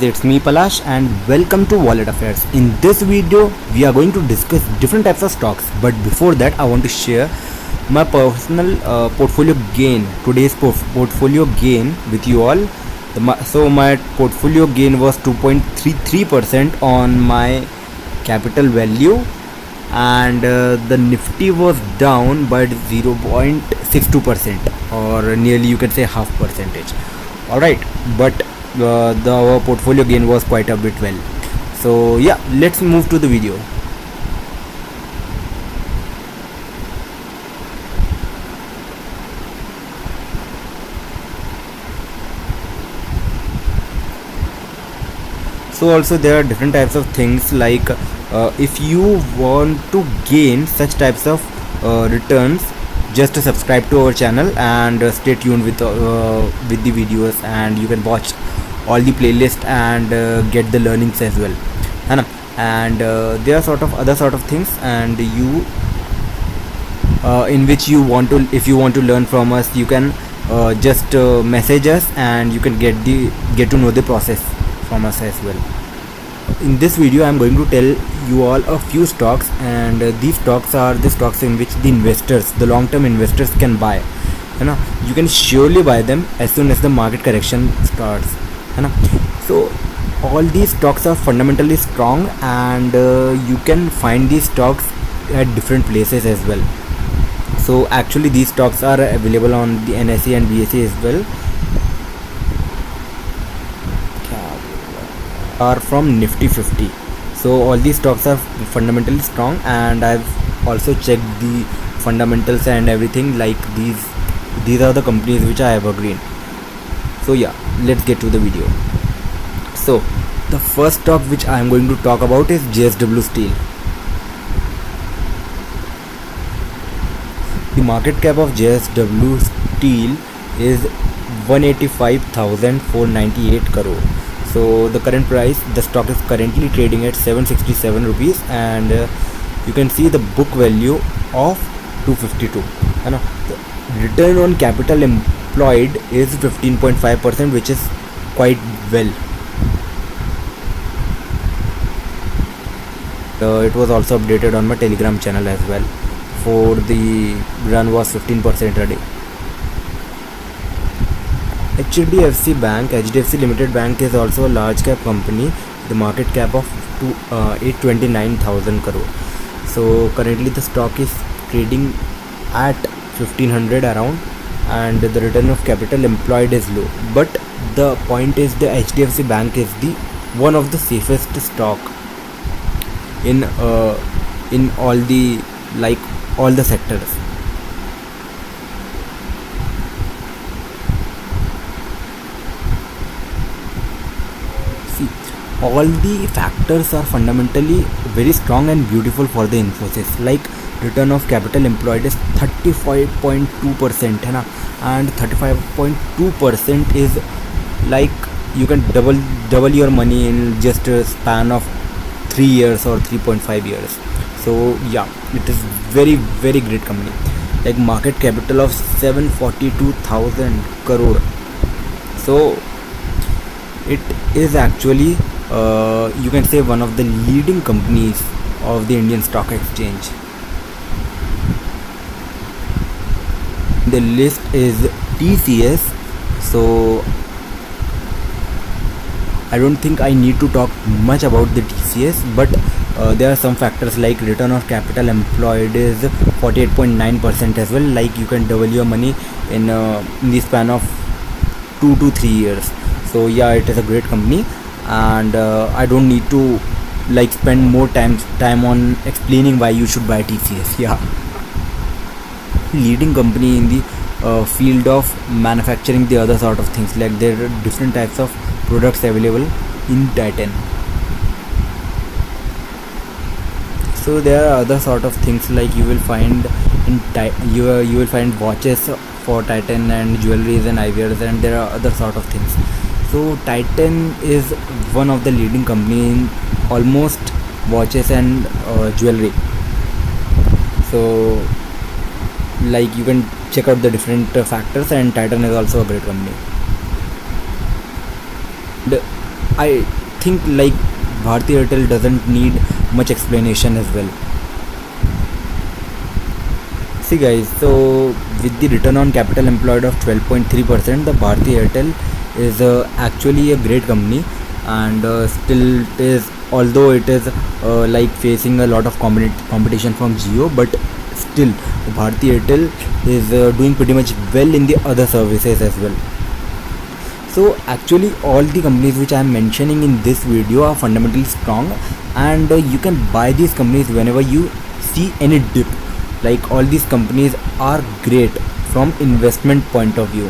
It's me Palash and welcome to Wallet Affairs. In this video, we are going to discuss different types of stocks. But before that, I want to share my personal portfolio gain. Today's portfolio gain with you all. So my portfolio gain was 2.33% on my capital value, and the Nifty was down by 0.62%, or nearly you can say half percentage. Alright, but our portfolio gain was quite a bit well. So yeah, let's move to the video. So also there are different types of things, like if you want to gain such types of returns, just subscribe to our channel and stay tuned with the videos, and you can watch all the playlist and get the learnings as well. And there are other sort of things, and you in which you want to, if you want to learn from us, you can just message us and you can get to know the process from us as well. In this video, I am going to tell you all a few stocks, and these stocks are the stocks in which the investors, the long-term investors, can buy. You can surely buy them as soon as the market correction starts. So all these stocks are fundamentally strong, and you can find these stocks at different places as well. So actually these stocks are available on the NSE and BSE as well. Are from Nifty 50. So all these stocks are fundamentally strong, and I've also checked the fundamentals and everything. Like these are the companies which are evergreen. So yeah, let's get to the video. So the first stock which I am going to talk about is JSW Steel. The market cap of JSW Steel is 185,498 crore. So the current price, the stock is currently trading at 767 rupees, and you can see the book value of 252. The return on capital employed is 15.5%, which is quite well. It was also updated on my Telegram channel as well. For the run was 15% a day. HDFC Limited Bank is also a large cap company. The market cap of 829,000 crore. So currently the stock is trading at 1500 around, and the return of capital employed is low. But the point is, the HDFC Bank is the one of the safest stock in all the sectors. All the factors are fundamentally very strong and beautiful for the Infosys. Like return of capital employed is 35.2%, and 35.2% is like you can double your money in just a span of 3 years or 3.5 years. So yeah, it is very very great company. Like market capital of 742,000 crore. So it is actually you can say one of the leading companies of the Indian Stock Exchange. The list is TCS. So I don't think I need to talk much about the TCS, but there are some factors like return of capital employed is 48.9% as well. Like you can double your money in the span of 2 to 3 years. So yeah, it is a great company, and I don't need to spend more time on explaining why you should buy TCS. Yeah, leading company in the field of manufacturing the other sort of things. Like there are different types of products available in Titan. So there are other sort of things, like you will find in you will find watches for Titan and jewelries and eyewears, and there are other sort of things. So Titan is one of the leading company in almost watches and jewelry. So like you can check out the different factors, and Titan is also a great company. I think like Bharti Airtel doesn't need much explanation as well. See guys, so with the return on capital employed of 12.3%, the Bharti Airtel is actually a great company, and still it is, although it is like facing a lot of competition from Jio, but still Bharti Airtel is doing pretty much well in the other services as well. So actually all the companies which I am mentioning in this video are fundamentally strong, and you can buy these companies whenever you see any dip. Like all these companies are great from investment point of view.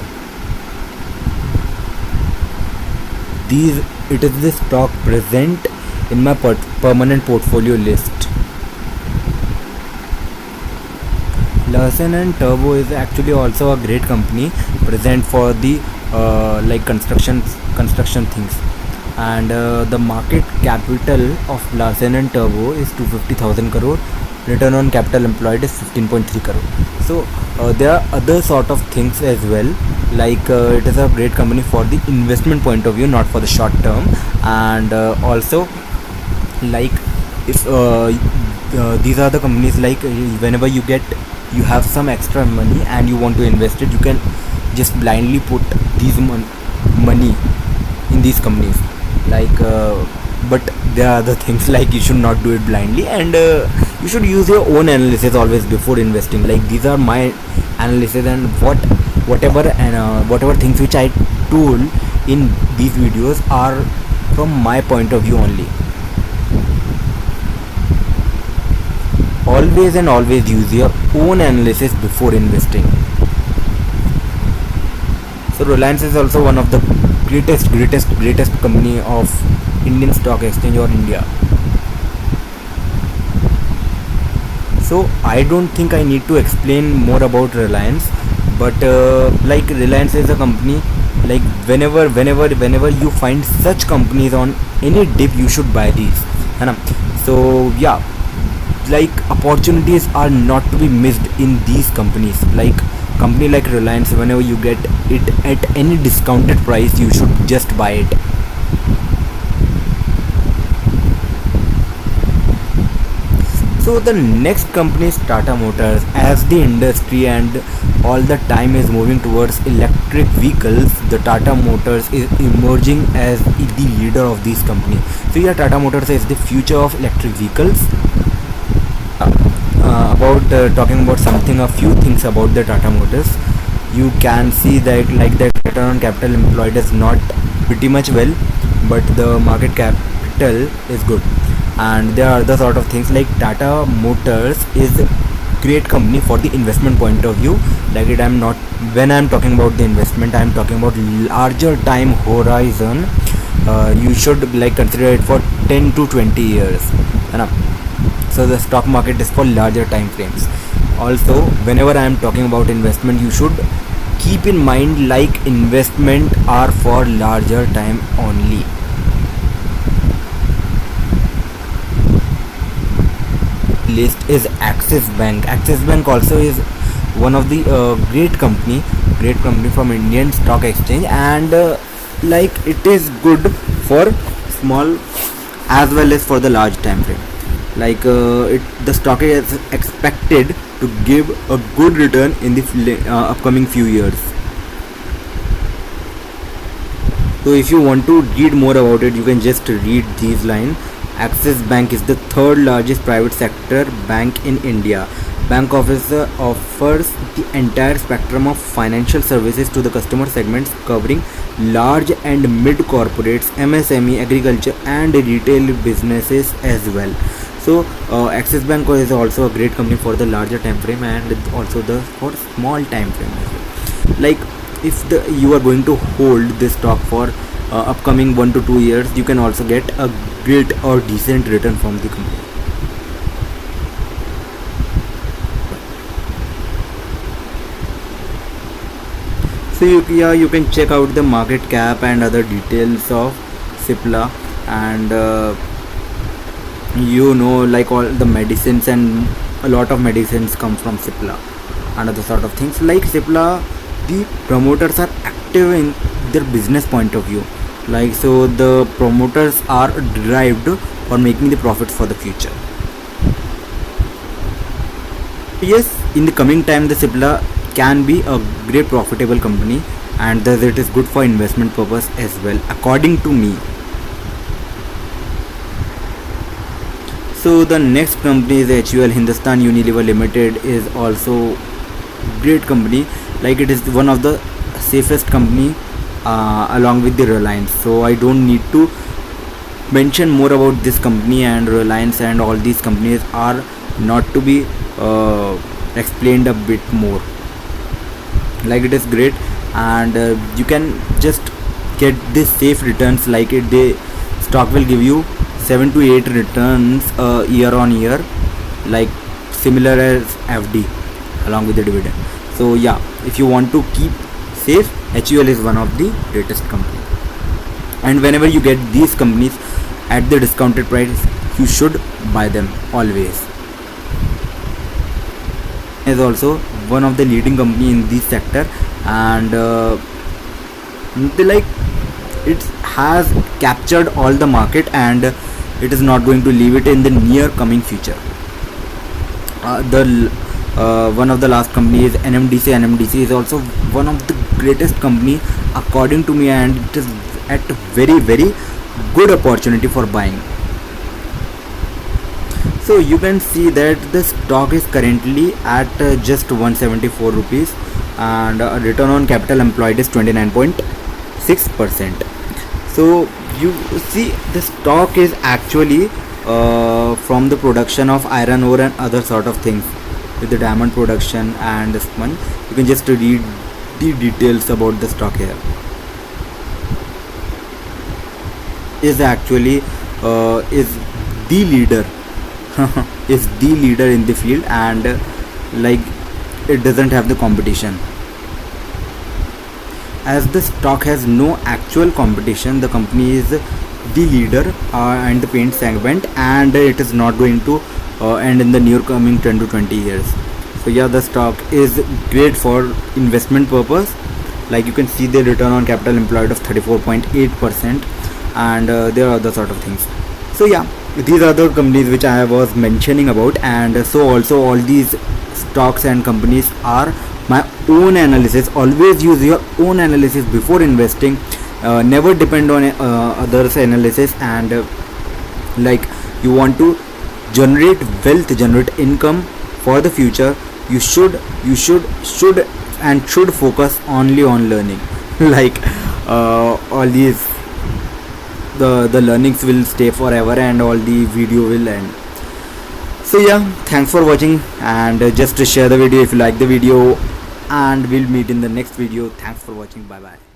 It is the stock present in my permanent portfolio list. Larsen and Turbo is actually also a great company present for the like construction things, and the market capital of Larsen and Turbo is 250,000 crore. Return on capital employed is 15.3 crore. So there are other sort of things as well, like it is a great company for the investment point of view, not for the short term. And also like if these are the companies, like whenever you have some extra money and you want to invest it, you can just blindly put these money in these companies. Like but there are other things, like you should not do it blindly, and you should use your own analysis always before investing. Like these are my analysis, and whatever things which I told in these videos are from my point of view only. Always use your own analysis before investing. So Reliance is also one of the greatest company of Indian Stock Exchange or India. So I don't think I need to explain more about Reliance, but like Reliance is a company, like whenever you find such companies on any dip, you should buy these, है ना? So yeah, like opportunities are not to be missed in these companies. Like company like Reliance, whenever you get it at any discounted price, you should just buy it. So the next company is Tata Motors. As the industry and all the time is moving towards electric vehicles, the Tata Motors is emerging as the leader of these companies. So yeah, Tata Motors is the future of electric vehicles. Talking about a few things about the Tata Motors, you can see that like the return on capital employed is not pretty much well, but the market capital is good. And there are other sort of things, like Tata Motors is a great company for the investment point of view. Like when I'm talking about the investment, I'm talking about larger time horizon. You should like consider it for 10 to 20 years. So the stock market is for larger time frames. Also, whenever I am talking about investment, you should keep in mind like investment are for larger time only. List is Axis Bank. Axis Bank also is one of the great company from Indian Stock Exchange, and like it is good for small as well as for the large time frame. Like the stock is expected to give a good return in the upcoming few years. So if you want to read more about it, you can just read these lines. Axis Bank is the third largest private sector bank in India. Bank offers the entire spectrum of financial services to the customer segments, covering large and mid corporates, MSME, agriculture and retail businesses as well. So Axis Bank is also a great company for the larger time frame, and also for small time frame as well. Like if you are going to hold this stock for upcoming 1 to 2 years, you can also get a great or decent return from the company. So you can check out the market cap and other details of Cipla, and like all the medicines, and a lot of medicines come from Cipla and other sort of things. Like Cipla, the promoters are active in their business point of view. Like, so the promoters are derived for making the profits for the future. Yes, in the coming time the Cipla can be a great profitable company, and thus it is good for investment purpose as well, according to me. So the next company is HUL, Hindustan Unilever Limited, is also great company. Like, it is one of the safest company along with the Reliance. So I don't need to mention more about this company, and Reliance and all these companies are not to be explained a bit more. Like, it is great, and you can just get this safe returns. Like, the stock will give you 7 to 8 returns year on year, like similar as FD along with the dividend. So yeah, if you want to keep safe, HUL is one of the greatest company, and whenever you get these companies at the discounted price, you should buy them always. Is also one of the leading company in this sector, and it has captured all the market, and it is not going to leave it in the near coming future. The one of the last company is NMDC. NMDC is also one of the greatest company according to me, and it is at very good opportunity for buying. So you can see that the stock is currently at just 174 rupees, and return on capital employed is 29.6%. so you see the stock is actually from the production of iron ore and other sort of things, with the diamond production and this one. You can just read the details about the stock here. Is actually is the leader is the leader in the field, and like, it doesn't have the competition. As the stock has no actual competition, the company is the leader in the paint segment, and it is not going to end in the near coming 10 to 20 years. So yeah, the stock is great for investment purpose. Like, you can see the return on capital employed of 34.8%, and there are other sort of things. So yeah, these are the companies which I was mentioning about, and so also all these stocks and companies are my own analysis. Always use your own analysis before investing. Never depend on others analysis, and like, you want to generate wealth, generate income for the future, you should focus only on learning. Like, all these the learnings will stay forever, and all the video will end. So yeah, thanks for watching, and just share the video if you like the video, and we'll meet in the next video. Thanks for watching. Bye bye.